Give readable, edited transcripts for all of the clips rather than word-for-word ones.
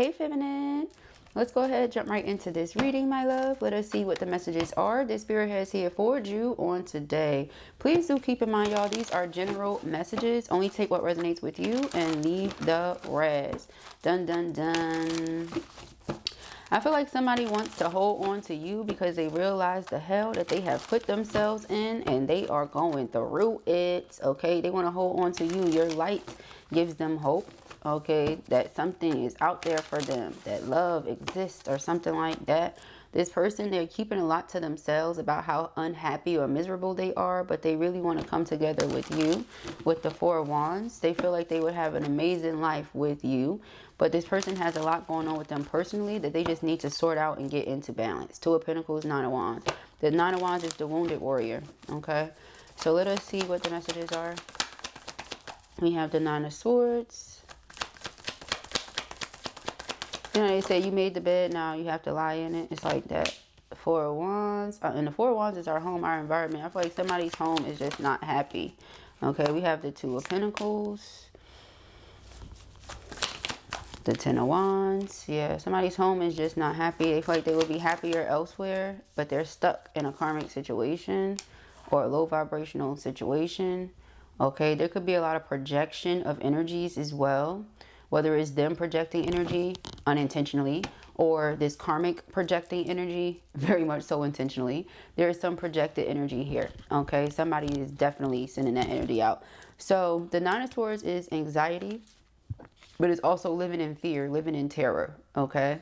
Hey feminine, let's go ahead, jump right into this reading, my love. Let us see what the messages are this spirit has here for you on today. Please do keep in mind, y'all, these are general messages. Only take what resonates with you and leave the rest. Dun dun dun. I feel like somebody wants to hold on to you because they realize the hell that they have put themselves in and they are going through it. Okay, they want to hold on to you. Your light gives them hope. Okay, that something is out there for them, that love exists or something like that. This person, they're keeping a lot to themselves about how unhappy or miserable they are, but they really want to come together with you. With the Four of Wands, they feel like they would have an amazing life with you, but this person has a lot going on with them personally that they just need to sort out and get into balance. Two of Pentacles, Nine of Wands. The Nine of Wands is the wounded warrior. Okay, so let us see what the messages are. We have the Nine of Swords. You know, they say you made the bed, now you have to lie in it. It's like that. Four of Wands. And the Four of Wands is our home, our environment. I feel like somebody's home is just not happy. Okay, we have the Two of Pentacles. The Ten of Wands. Yeah, somebody's home is just not happy. They feel like they would be happier elsewhere, but they're stuck in a karmic situation or a low vibrational situation. Okay, there could be a lot of projection of energies as well. Whether it's them projecting energy unintentionally or this karmic projecting energy very much so intentionally. There is some projected energy here. Okay, somebody is definitely sending that energy out. So the Nine of Swords is anxiety, but it's also living in fear, living in terror. Okay,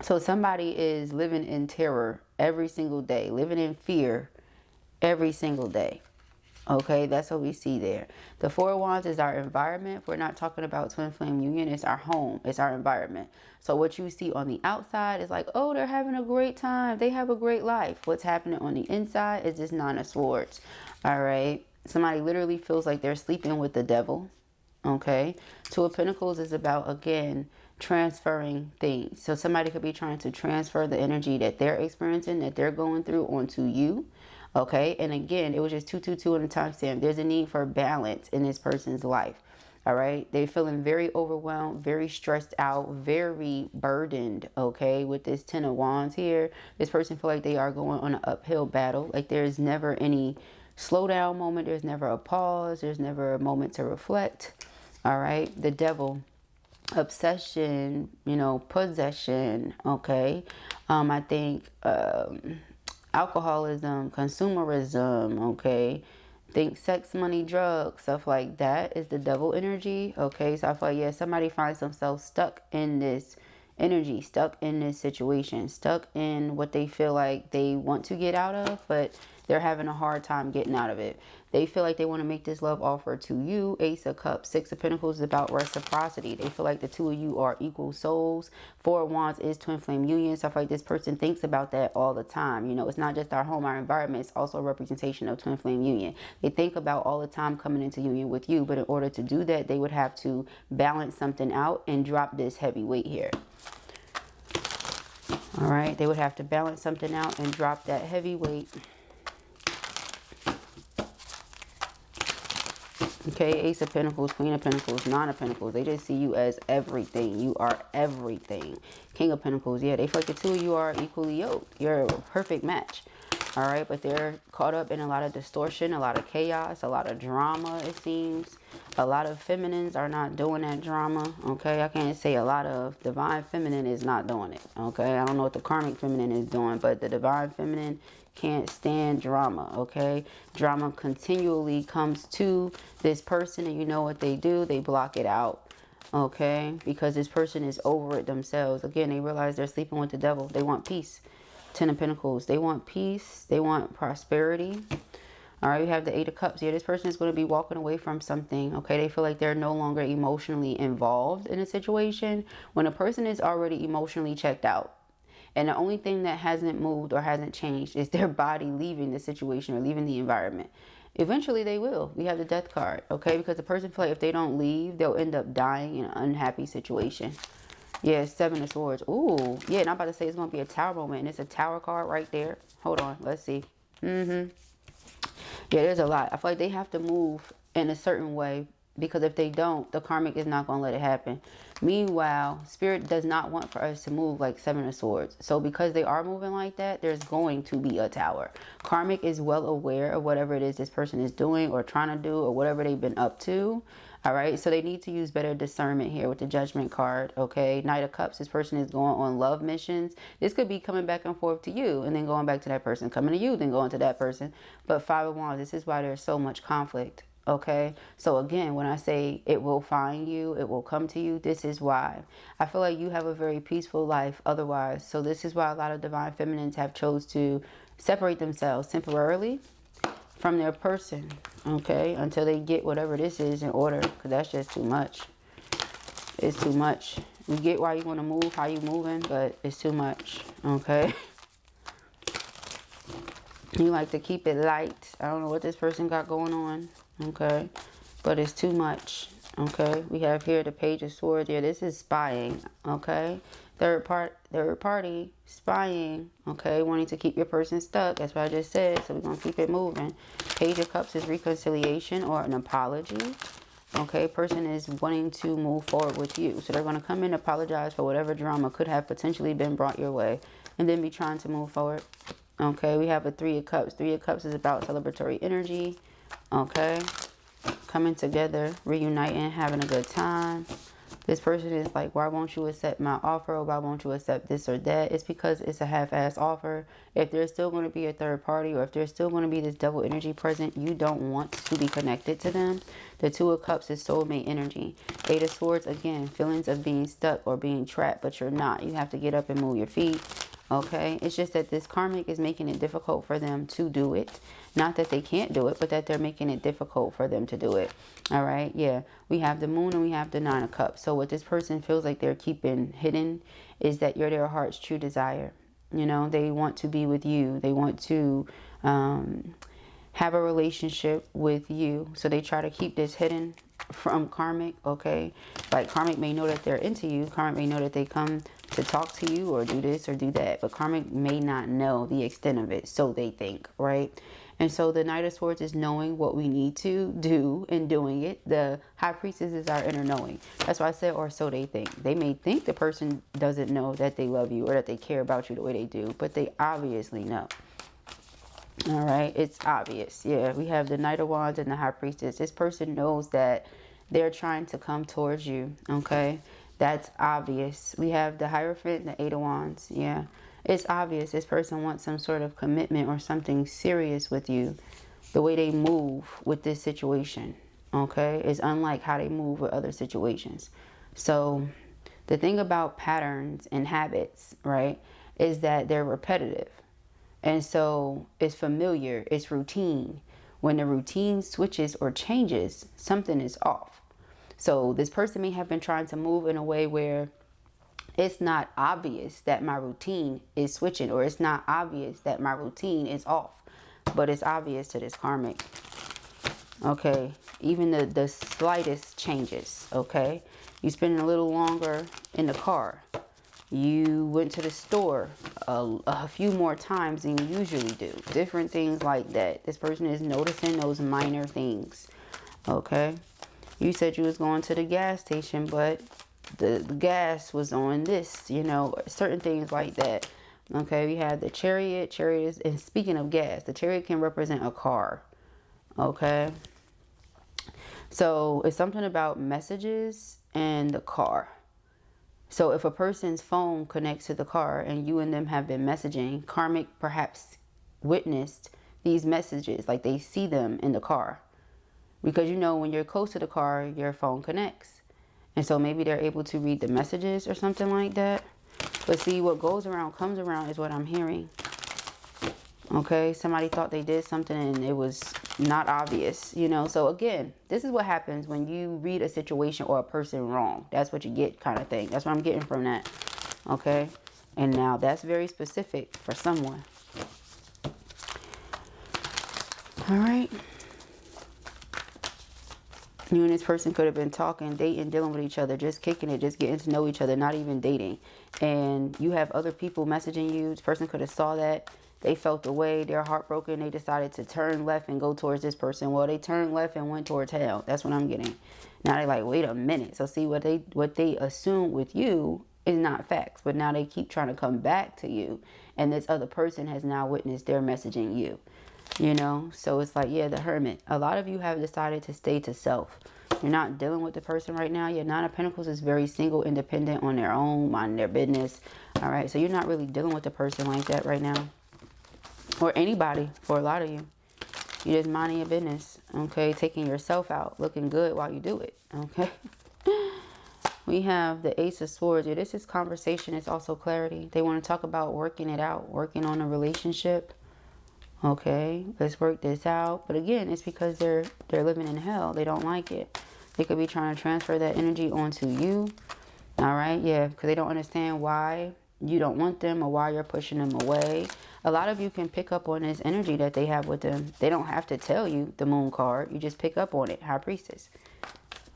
so somebody is living in terror every single day, living in fear every single day. Okay, that's what we see there. The Four of Wands is our environment. We're not talking about twin flame union. It's our home. It's our environment. So what you see on the outside is like, oh, they're having a great time. They have a great life. What's happening on the inside is this Nine of Swords. All right. Somebody literally feels like they're sleeping with the devil. Okay. Two of Pentacles is about, again, transferring things. So somebody could be trying to transfer the energy that they're experiencing, that they're going through onto you. Okay, and again, it was just 222 on the timestamp. There's a need for balance in this person's life. All right, they're feeling very overwhelmed, very stressed out, very burdened. Okay, with this Ten of Wands here, this person feel like they are going on an uphill battle. Like there's never any slowdown moment. There's never a pause. There's never a moment to reflect. All right, the Devil, obsession, you know, possession. Okay, I think alcoholism, consumerism, okay, think sex, money, drugs, stuff like that is the Devil energy. Okay, so I feel like, yeah, somebody finds themselves stuck in this energy, stuck in this situation, stuck in what they feel like they want to get out of, but they're having a hard time getting out of it. They feel like they want to make this love offer to you. Ace of Cups, Six of Pentacles is about reciprocity. They feel like the two of you are equal souls. Four of Wands is twin flame union. Stuff like this person thinks about that all the time. You know, it's not just our home, our environment. It's also a representation of twin flame union. They think about all the time coming into union with you. But in order to do that, they would have to balance something out and drop this heavy weight here. All right, they would have to balance something out and drop that heavy weight. Okay, Ace of Pentacles, Queen of Pentacles, Nine of Pentacles. They just see you as everything. You are everything. King of Pentacles. Yeah, they feel like the two of you are equally yoked. You're a perfect match. All right, but they're caught up in a lot of distortion, a lot of chaos, a lot of drama, it seems. A lot of feminines are not doing that drama. Okay, I can't say a lot of. Divine feminine is not doing it. Okay, I don't know what the karmic feminine is doing, but the divine feminine can't stand drama. Okay, drama continually comes to this person, and you know what they do? They block it out. Okay, because this person is over it themselves. Again, they realize they're sleeping with the devil. They want peace. Ten of Pentacles. They want peace. They want prosperity. All right, we have the Eight of Cups here. This person is going to be walking away from something. Okay, they feel like they're no longer emotionally involved in a situation. When a person is already emotionally checked out, and the only thing that hasn't moved or hasn't changed is their body leaving the situation or leaving the environment. Eventually they will. We have the Death card. Okay, because the person feel like if they don't leave, they'll end up dying in an unhappy situation. Yeah, Seven of Swords. Ooh, yeah, and I'm about to say it's going to be a Tower moment. And it's a Tower card right there. Hold on, let's see. Yeah, there's a lot. I feel like they have to move in a certain way. Because if they don't, the karmic is not going to let it happen. Meanwhile, Spirit does not want for us to move like Seven of Swords. So because they are moving like that, there's going to be a Tower. Karmic is well aware of whatever it is this person is doing or trying to do or whatever they've been up to. All right, so they need to use better discernment here with the Judgment card. Okay, Knight of Cups, this person is going on love missions. This could be coming back and forth to you and then going back to that person, coming to you, then going to that person. But Five of Wands, this is why there's so much conflict. Okay, so again, when I say it will find you, it will come to you, this is why. I feel like you have a very peaceful life otherwise. So this is why a lot of divine feminines have chose to separate themselves temporarily from their person, okay, until they get whatever this is in order, because that's just too much. It's too much. You get why you want to move, how you moving, but it's too much, okay. You like to keep it light. I don't know what this person got going on, okay, but it's too much, okay. We have here the Page of Swords. Yeah, this is spying, okay. Third party spying, okay, wanting to keep your person stuck. That's what I just said. So we're gonna keep it moving. Page of Cups is reconciliation or an apology. Okay, person is wanting to move forward with you. So they're gonna come in, apologize for whatever drama could have potentially been brought your way, and then be trying to move forward. Okay, we have a Three of Cups. Three of Cups is about celebratory energy. Okay, coming together, reuniting, having a good time. This person is like, why won't you accept my offer? Or why won't you accept this or that? It's because it's a half-ass offer. If there's still going to be a third party, or if there's still going to be this double energy present, you don't want to be connected to them. The Two of Cups is soulmate energy. Eight of Swords, again, feelings of being stuck or being trapped, but you're not. You have to get up and move your feet. Okay, it's just that this karmic is making it difficult for them to do it. Not that they can't do it, but that they're making it difficult for them to do it. All right, yeah, we have the Moon and we have the Nine of Cups. So what this person feels like they're keeping hidden is that you're their heart's true desire. You know, they want to be with you. They want to have a relationship with you. So they try to keep this hidden from karmic, okay? Like karmic may know that they're into you. Karmic may know that they come to talk to you or do this or do that. But karmic may not know the extent of it. So they think, right? And so the Knight of Swords is knowing what we need to do and doing it. The High Priestess is our inner knowing. That's why I said, or so they think. They may think the person doesn't know that they love you or that they care about you the way they do. But they obviously know. All right, it's obvious. Yeah, we have the Knight of Wands and the High Priestess. This person knows that they're trying to come towards you, okay? That's obvious. We have the Hierophant and the Eight of Wands. Yeah, it's obvious. This person wants some sort of commitment or something serious with you. The way they move with this situation, okay, is unlike how they move with other situations. So the thing about patterns and habits, right, is that they're repetitive. And so it's familiar, it's routine. When the routine switches or changes, something is off. So this person may have been trying to move in a way where it's not obvious that my routine is switching, or it's not obvious that my routine is off, but it's obvious to this karmic. Okay, even the slightest changes, okay? You spending a little longer in the car. You went to the store a few more times than you usually do. Different things like that. This person is noticing those minor things. Okay. You said you was going to the gas station, but the gas was on this, you know, certain things like that. Okay. We had the Chariot. Chariot is, and speaking of gas, the Chariot can represent a car. Okay. So it's something about messages and the car. So if a person's phone connects to the car and you and them have been messaging, karmic perhaps witnessed these messages, like they see them in the car. Because you know, when you're close to the car, your phone connects. And so maybe they're able to read the messages or something like that. But see, what goes around comes around is what I'm hearing. Okay, somebody thought they did something and it was not obvious, you know. So again, this is what happens when you read a situation or a person wrong. That's what you get, kind of thing. That's what I'm getting from that. Okay, and now that's very specific for someone. All right, you and this person could have been talking, dating, dealing with each other, just kicking it, just getting to know each other, not even dating. And you have other people messaging you. This person could have saw that they felt the way, they're heartbroken, they decided to turn left and go towards this person. Well, they turned left and went towards hell. That's what I'm getting. Now they're like, wait a minute. So see, what they assume with you is not facts, but now they keep trying to come back to you, and this other person has now witnessed their messaging you, you know. So it's like, yeah, the Hermit. A lot of you have decided to stay to self. You're not dealing with the person right now. Your Nine of Pentacles is very single, independent, on their own, minding their business. All right, so you're not really dealing with the person like that right now, or anybody. For a lot of you, you're just minding your business, okay, taking yourself out, looking good while you do it, okay. We have the Ace of Swords. Yeah, this is conversation. It's also clarity. They want to talk about working it out, working on a relationship. Okay, let's work this out. But again, it's because they're living in hell. They don't like it. They could be trying to transfer that energy onto you. All right, yeah, because they don't understand why you don't want them or why you're pushing them away. A lot of you can pick up on this energy that they have with them. They don't have to tell you the Moon card. You just pick up on it. High Priestess.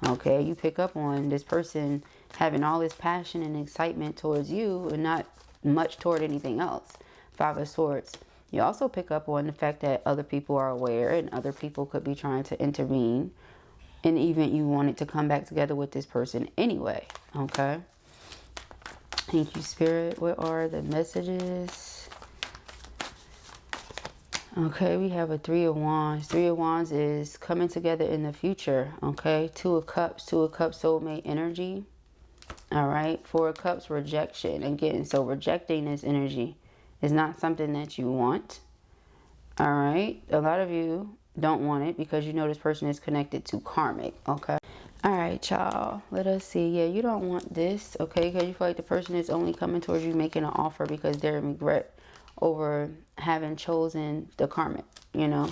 Okay, you pick up on this person having all this passion and excitement towards you and not much toward anything else. Five of Swords. You also pick up on the fact that other people are aware and other people could be trying to intervene in the event you wanted to come back together with this person anyway. Okay. Thank you, Spirit. What are the messages? Okay, we have a Three of Wands. Three of Wands is coming together in the future. Okay, Two of Cups soulmate energy. All right, Four of Cups, rejection. Again, so rejecting this energy is not something that you want. All right, a lot of you don't want it because you know this person is connected to karmic. Okay. All right, y'all, let us see. Yeah, you don't want this, okay, because you feel like the person is only coming towards you making an offer because they're in regret over having chosen the karmic, you know.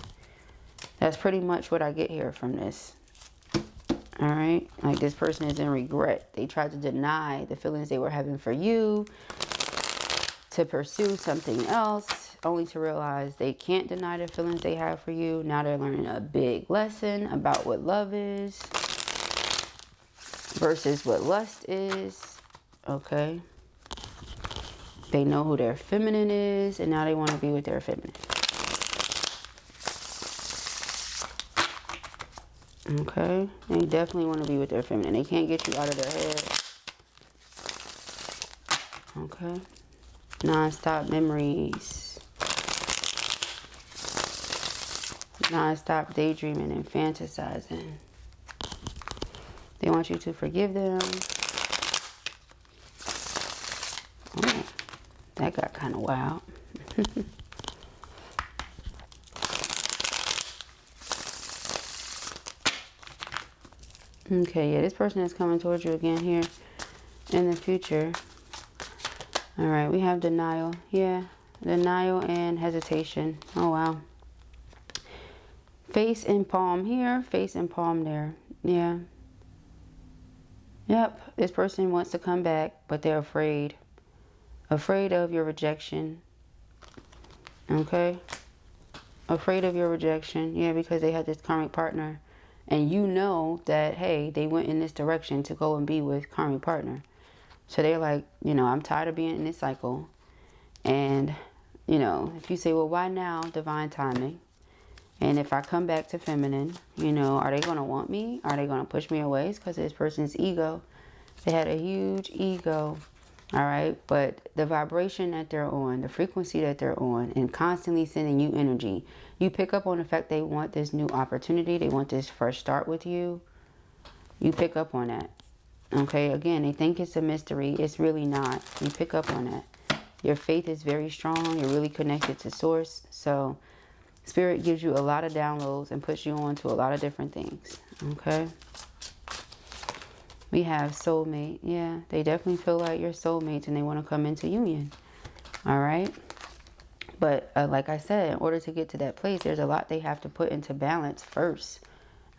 That's pretty much what I get here from this. All right, like this person is in regret. They tried to deny the feelings they were having for you to pursue something else, only to realize they can't deny the feelings they have for you. Now they're learning a big lesson about what love is versus what lust is. Okay. They know who their feminine is, and now they want to be with their feminine. Okay. They definitely want to be with their feminine. They can't get you out of their head. Okay. Non-stop memories. Non-stop daydreaming and fantasizing. They want you to forgive them. Oh, that got kind of wild. Okay, yeah, this person is coming towards you again here in the future. All right, we have denial. Yeah, denial and hesitation. Oh, wow. Face and palm here, face and palm there. Yeah. Yep, this person wants to come back, but they're afraid. Afraid of your rejection. Okay? Afraid of your rejection. Yeah, because they had this karmic partner. And you know that, hey, they went in this direction to go and be with karmic partner. So they're like, you know, I'm tired of being in this cycle. And, you know, if you say, well, why now? Divine timing. And if I come back to feminine, you know, are they going to want me? Are they going to push me away? It's because of this person's ego. They had a huge ego. All right. But the vibration that they're on, the frequency that they're on, and constantly sending you energy, you pick up on the fact they want this new opportunity. They want this fresh start with you. You pick up on that. Okay. Again, they think it's a mystery. It's really not. You pick up on that. Your faith is very strong. You're really connected to source. So Spirit gives you a lot of downloads and puts you on to a lot of different things. Okay. We have soulmate. Yeah, they definitely feel like you're soulmates and they want to come into union. All right. But like I said, in order to get to that place, there's a lot they have to put into balance first.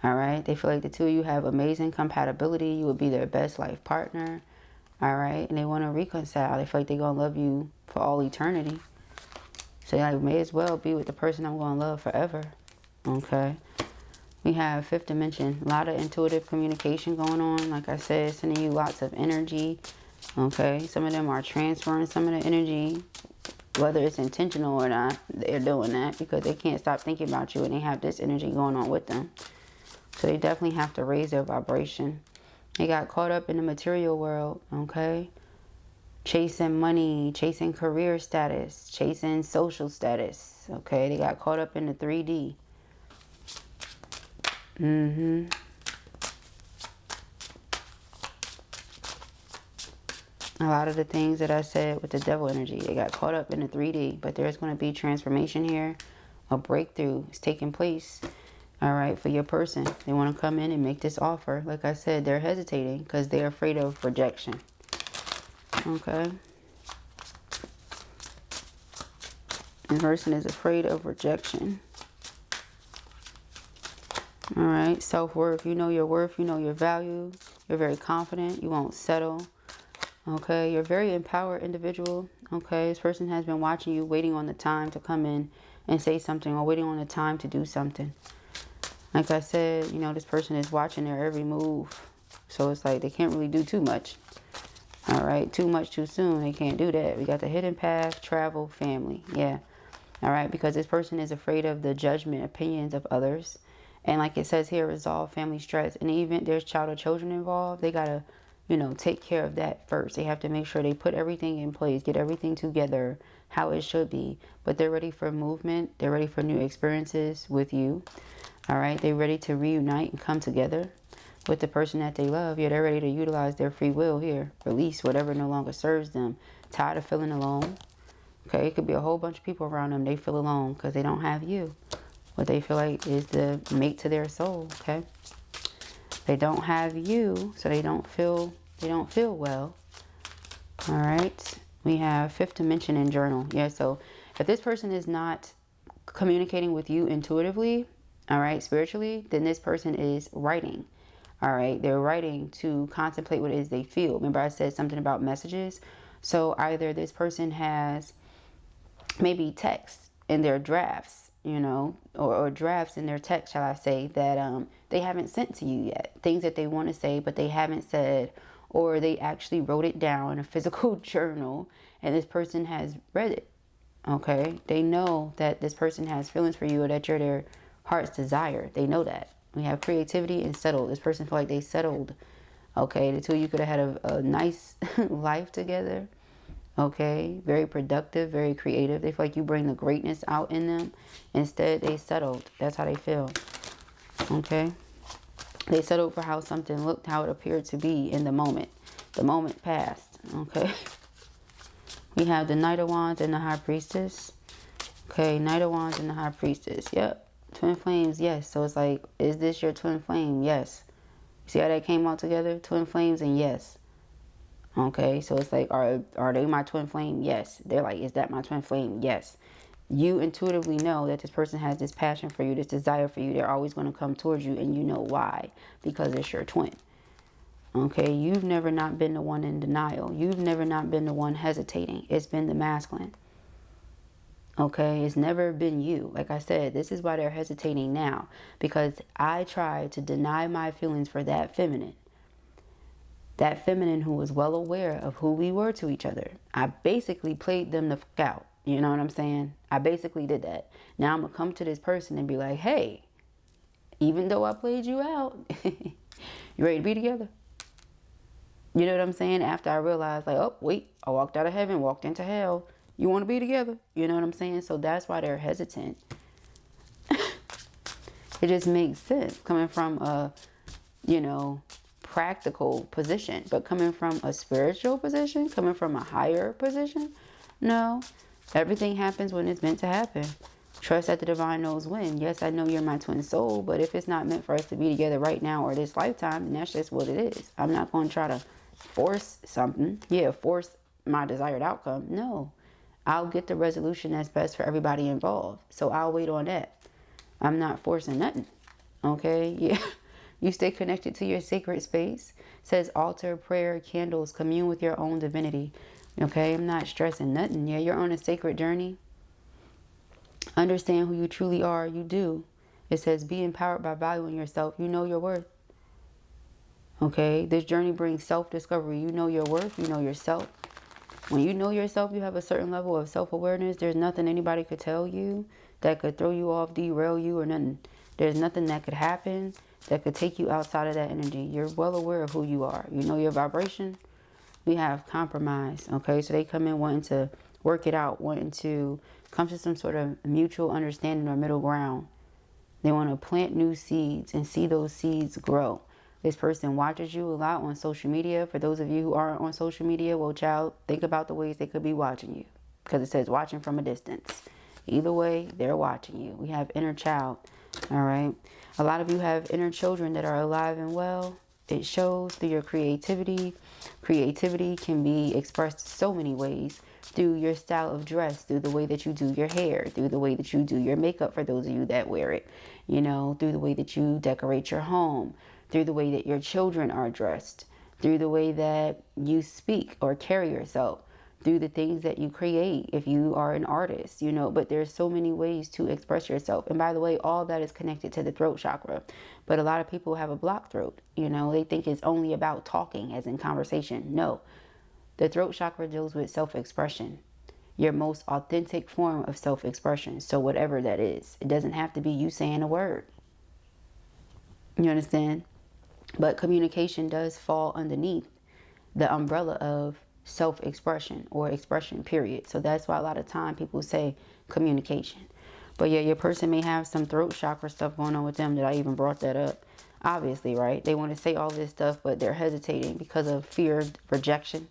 All right. They feel like the two of you have amazing compatibility. You would be their best life partner. All right. And they want to reconcile. They feel like they're going to love you for all eternity. So I may as well be with the person I'm going to love forever. Okay. We have fifth dimension. A lot of intuitive communication going on. Like I said, sending you lots of energy. Okay. Some of them are transferring some of the energy Whether it's intentional or not, they're doing that because they can't stop thinking about you and they have this energy going on with them. So they definitely have to raise their vibration. They got caught up in the material world, okay? Chasing money, chasing career status, chasing social status, okay? They got caught up in the 3D. A lot of the things that I said with the devil energy, they got caught up in the 3D, but there's going to be transformation here. A breakthrough is taking place, all right, for your person. They want to come in and make this offer. Like I said, they're hesitating because they're afraid of rejection, okay? The person is afraid of rejection. All right, self-worth. You know your worth, you know your value. You're very confident. You won't settle. Okay, you're a very empowered individual. Okay, this person has been watching you, waiting on the time to come in and say something, or waiting on the time to do something. Like I said, you know, this person is watching their every move. So it's like they can't really do too much. All right, too much too soon. They can't do that. We got the hidden path, travel, family. Yeah. All right, because this person is afraid of the judgment, opinions of others. And like it says here, resolve family stress. And even there's child or children involved, they got to, you know, take care of that first. They have to make sure they put everything in place, get everything together how it should be. But they're ready for movement. They're ready for new experiences with you. All right. They're ready to reunite and come together with the person that they love. Yeah, they're ready to utilize their free will here. Release whatever no longer serves them. Tired of feeling alone. Okay. It could be a whole bunch of people around them. They feel alone because they don't have you. What they feel like is the mate to their soul. Okay. They don't have you, so they don't feel well. All right. We have fifth dimension and journal. Yeah, so if this person is not communicating with you intuitively, all right, spiritually, then this person is writing. All right, they're writing to contemplate what it is they feel. Remember I said something about messages? So either this person has maybe text in their drafts, you know, or drafts in their text, shall I say, that they haven't sent to you yet. Things that they want to say, but they haven't said, or they actually wrote it down in a physical journal, and this person has read it. Okay, they know that this person has feelings for you, or that you're their heart's desire. They know that. We have creativity and settled. This person feel like they settled. Okay, the two of you could have had a nice life together. Okay, very productive, very creative. They feel like you bring the greatness out in them. Instead, they settled. That's how they feel. Okay, they settled for how something looked, how it appeared to be in the moment. The moment passed. Okay, we have the Knight of Wands and the High Priestess. Okay, Knight of Wands and the High Priestess. Yep, twin flames. Yes. So it's like, is this your twin flame? Yes. See how that came out together? Twin flames and yes. Okay, so it's like, are they my twin flame? Yes. They're like, is that my twin flame? Yes. You intuitively know that this person has this passion for you, this desire for you. They're always going to come towards you, and you know why. Because it's your twin. Okay, you've never not been the one in denial. You've never not been the one hesitating. It's been the masculine. Okay, it's never been you. Like I said, this is why they're hesitating now. Because I tried to deny my feelings for that feminine. That feminine who was well aware of who we were to each other. I basically played them the fuck out. You know what I'm saying? I basically did that. Now I'm going to come to this person and be like, hey, even though I played you out, you ready to be together? You know what I'm saying? After I realized, like, oh, wait, I walked out of heaven, walked into hell. You want to be together? You know what I'm saying? So that's why they're hesitant. It just makes sense coming from a, you know, practical position, but coming from a spiritual position, coming from a higher position, no, everything happens when it's meant to happen. Trust that the divine knows when. Yes, I know you're my twin soul, but if it's not meant for us to be together right now or this lifetime, then that's just what it is. I'm not going to try to force something. Yeah, force my desired outcome. No, I'll get the resolution that's best for everybody involved. So I'll wait on that. I'm not forcing nothing. Okay, yeah. You stay connected to your sacred space. It says altar, prayer, candles, commune with your own divinity. Okay, I'm not stressing nothing. Yeah, you're on a sacred journey. Understand who you truly are. You do. It says be empowered by valuing yourself. You know your worth. Okay, this journey brings self-discovery. You know your worth. You know yourself. When you know yourself, you have a certain level of self-awareness. There's nothing anybody could tell you that could throw you off, derail you, or nothing. There's nothing that could happen that could take you outside of that energy. You're well aware of who you are. You know your vibration. We have compromise, okay? So they come in wanting to work it out, wanting to come to some sort of mutual understanding or middle ground. They want to plant new seeds and see those seeds grow. This person watches you a lot on social media. For those of you who aren't on social media, well, child, think about the ways they could be watching you. Because it says watching from a distance. Either way, they're watching you. We have inner child, all right? A lot of you have inner children that are alive and well. It shows through your creativity. Creativity can be expressed so many ways. Through your style of dress, through the way that you do your hair, through the way that you do your makeup for those of you that wear it, you know, through the way that you decorate your home, through the way that your children are dressed, through the way that you speak or carry yourself, through the things that you create if you are an artist, you know. But there's so many ways to express yourself. And by the way, all that is connected to the throat chakra. But a lot of people have a blocked throat, you know. They think it's only about talking, as in conversation. No. The throat chakra deals with self-expression, your most authentic form of self-expression. So whatever that is, it doesn't have to be you saying a word. You understand? But communication does fall underneath the umbrella of self-expression or expression, period. So that's why a lot of time people say communication. But yeah, your person may have some throat chakra stuff going on with them that I even brought that up. Obviously, right? They want to say all this stuff, but they're hesitating because of fear of rejection.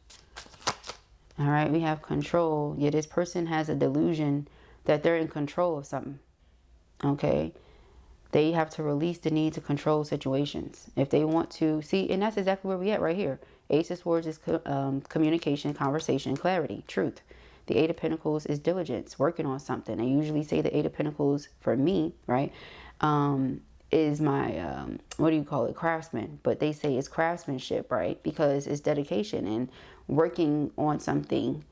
All right, we have control. Yeah, this person has a delusion that they're in control of something. Okay, they have to release the need to control situations. If they want to, see, and that's exactly where we at right here. Ace of Swords is communication, conversation, clarity, truth. The Eight of Pentacles is diligence, working on something. I usually say the Eight of Pentacles for me, right, is my, what do you call it, craftsman. But they say it's craftsmanship, right, because it's dedication and working on something,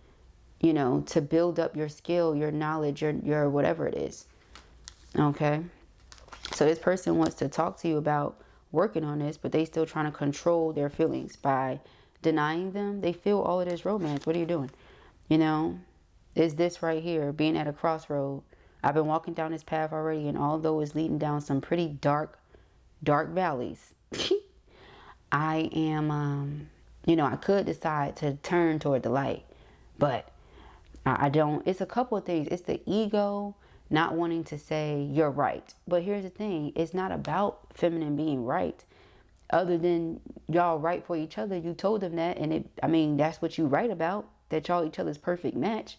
you know, to build up your skill, your knowledge, your whatever it is. Okay, so this person wants to talk to you about working on this, but they still trying to control their feelings by denying them. They feel all of this romance. What are you doing? You know, is this right here, being at a crossroad. I've been walking down this path already, and although it's leading down some pretty dark valleys, I am, you know, I could decide to turn toward the light, but I don't. It's a couple of things. It's the ego not wanting to say you're right. But here's the thing. It's not about feminine being right. Other than y'all right for each other. You told them that, and I mean, that's what you write about, that y'all each other's perfect match.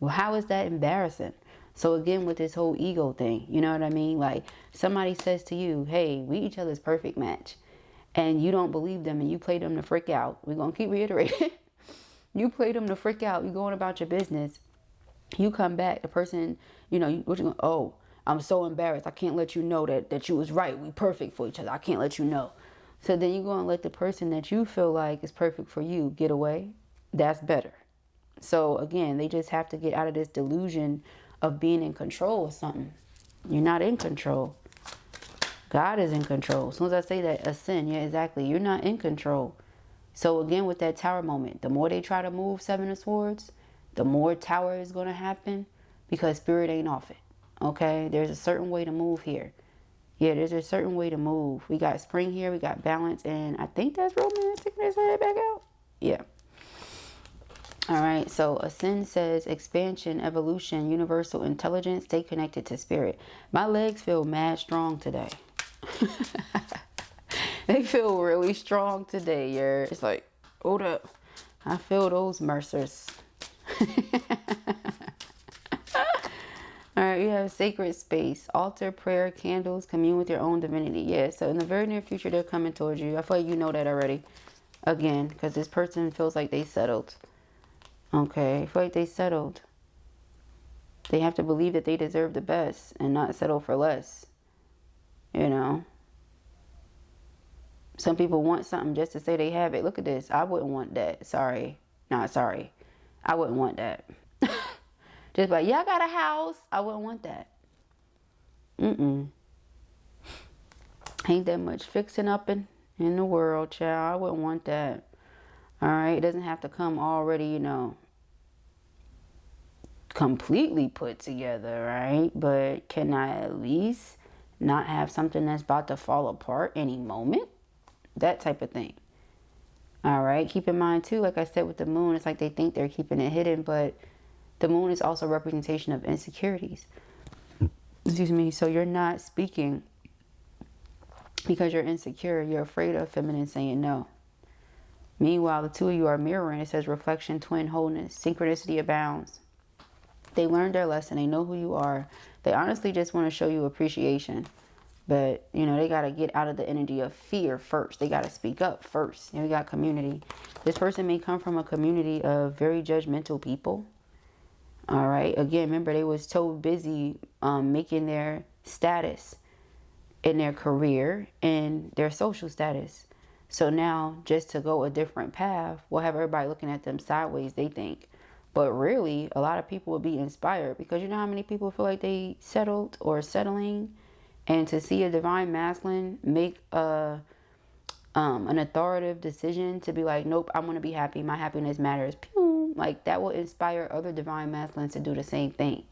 Well, how is that embarrassing? So again, with this whole ego thing, you know what I mean? Like, somebody says to you, hey, we each other's perfect match. And you don't believe them, and you play them to freak out. We're going to keep reiterating. You play them to freak out. You going about your business. You come back, the person, you know, what you going, oh, I'm so embarrassed. I can't let you know that you was right. We perfect for each other. I can't let you know. So then you go and let the person that you feel like is perfect for you get away. That's better. So again, they just have to get out of this delusion of being in control of something. You're not in control. God is in control. As soon as I say that, a sin, yeah, exactly. You're not in control. So again, with that tower moment, the more they try to move Seven of Swords, the more tower is going to happen, because spirit ain't off it. Okay, there's a certain way to move here. Yeah, there's a certain way to move. We got spring here, we got balance, and I think that's romantic. Let's head back out. Yeah. All right, so Ascend says expansion, evolution, universal intelligence, stay connected to spirit. My legs feel mad strong today. They feel really strong today. It's like, hold up. I feel those Mercers. All right, you have sacred space, altar, prayer, candles, commune with your own divinity. Yeah, so in the very near future, they're coming towards you. I feel like you know that already. Again, because this person feels like they settled. Okay, I feel like they settled. They have to believe that they deserve the best and not settle for less. You know. Some people want something just to say they have it. Look at this. I wouldn't want that. Sorry. Not sorry. I wouldn't want that. Just like, yeah, I got a house. I wouldn't want that. Ain't that much fixing up in the world, child. I wouldn't want that. All right. It doesn't have to come already, you know, completely put together, right? But can I at least not have something that's about to fall apart any moment? That type of thing. All right. Keep in mind too, like I said with the moon, it's like they think they're keeping it hidden, but the moon is also a representation of insecurities. Excuse me. So you're not speaking because you're insecure. You're afraid of feminine saying no. Meanwhile, the two of you are mirroring. It says reflection, twin, wholeness, synchronicity abounds. They learned their lesson. They know who you are. They honestly just want to show you appreciation. But, you know, they got to get out of the energy of fear first. They got to speak up first. And we got community. This person may come from a community of very judgmental people. All right. Again, remember, they was so busy making their status in their career and their social status. So now, just to go a different path, we'll have everybody looking at them sideways, they think. But really, a lot of people will be inspired because you know how many people feel like they settled or settling? And to see a divine masculine make an authoritative decision to be like, nope, I want to be happy. My happiness matters. Pew! Like that will inspire other divine masculines to do the same thing.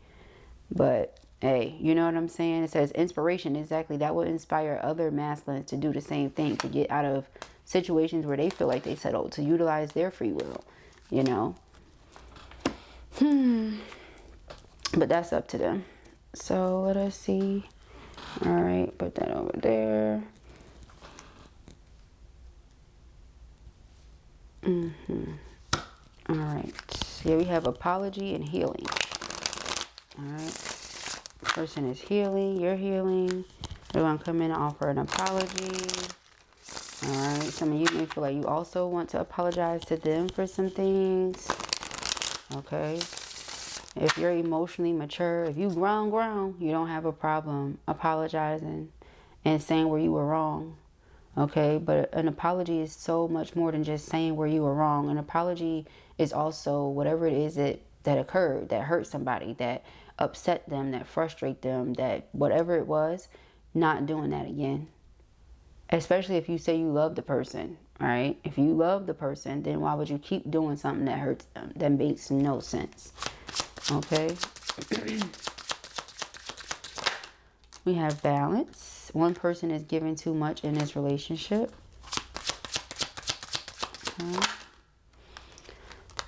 But hey, you know what I'm saying? It says inspiration. Exactly. That will inspire other masculines to do the same thing, to get out of situations where they feel like they settled, to utilize their free will, you know? But that's up to them. So let us see. All right, put that over there. All right. Here we have apology and healing. All right. Person is healing. You're healing. They're going to come in and offer an apology. All right. Some of you may feel like you also want to apologize to them for some things. Okay. If you're emotionally mature, if you grown, you don't have a problem apologizing and saying where you were wrong. Okay, but an apology is so much more than just saying where you were wrong. An apology is also whatever it is that occurred, that hurt somebody, that upset them, that frustrate them, that whatever it was, not doing that again. Especially if you say you love the person, right? If you love the person, then why would you keep doing something that hurts them? That makes no sense. Okay. We have balance. One person is giving too much in this relationship. Okay.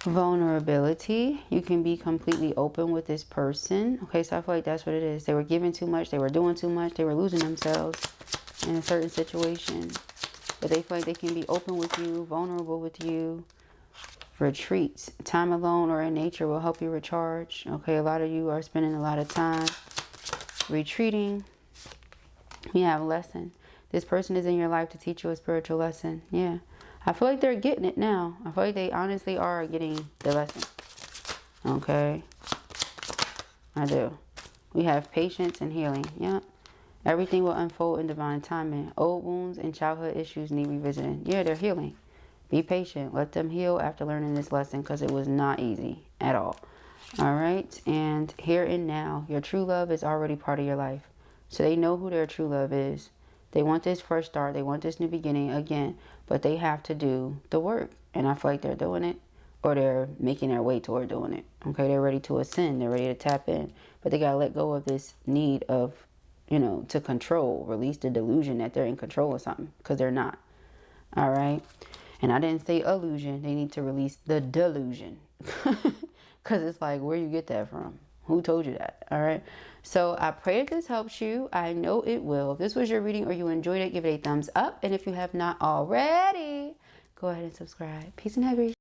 Vulnerability. You can be completely open with this person. Okay, so I feel like that's what it is. They were giving too much. They were doing too much. They were losing themselves in a certain situation. But they feel like they can be open with you, vulnerable with you. Retreats. Time alone or in nature will help you recharge. Okay, a lot of you are spending a lot of time retreating. We have a lesson. This person is in your life to teach you a spiritual lesson. Yeah. I feel like they're getting it now. I feel like they honestly are getting the lesson. Okay. I do. We have patience and healing. Yeah. Everything will unfold in divine timing. Old wounds and childhood issues need revisiting. Yeah, they're healing. Be patient. Let them heal after learning this lesson because it was not easy at all. All right. And here and now, your true love is already part of your life. So they know who their true love is. They want this fresh start. They want this new beginning again. But they have to do the work. And I feel like they're doing it. Or they're making their way toward doing it. Okay. They're ready to ascend. They're ready to tap in. But they got to let go of this need of, you know, to control. Release the delusion that they're in control of something. Because they're not. All right. And I didn't say illusion. They need to release the delusion. Because it's like, where you get that from? Who told you that? All right. So I pray that this helps you. I know it will. If this was your reading or you enjoyed it, give it a thumbs up. And if you have not already, go ahead and subscribe. Peace and happiness.